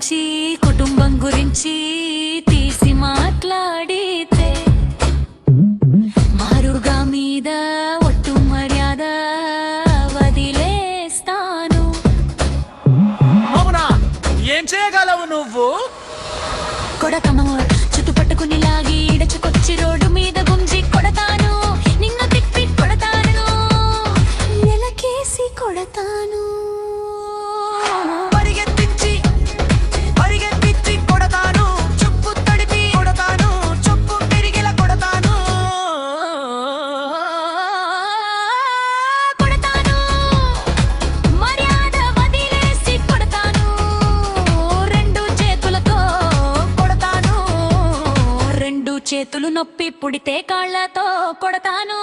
గురించి కుటుంబం గురించి తీసి మాట్లాడితే మారుగా మీద ఒట్టు మర్యాద వదిలేస్తాను. అవునా, ఏం చేయగలవు నువ్వు? కొడకమ్మ చుట్టు పట్టుకుని లాగి ఇడచుకొచ్చి రోడ్డు మీద గుంజి కొడతాను. నిన్ను తిప్పి కొడతాను, నెలకేసి కొడతాను. చేతులు నొప్పి పుడితే కాళ్ళతో కొడతాను.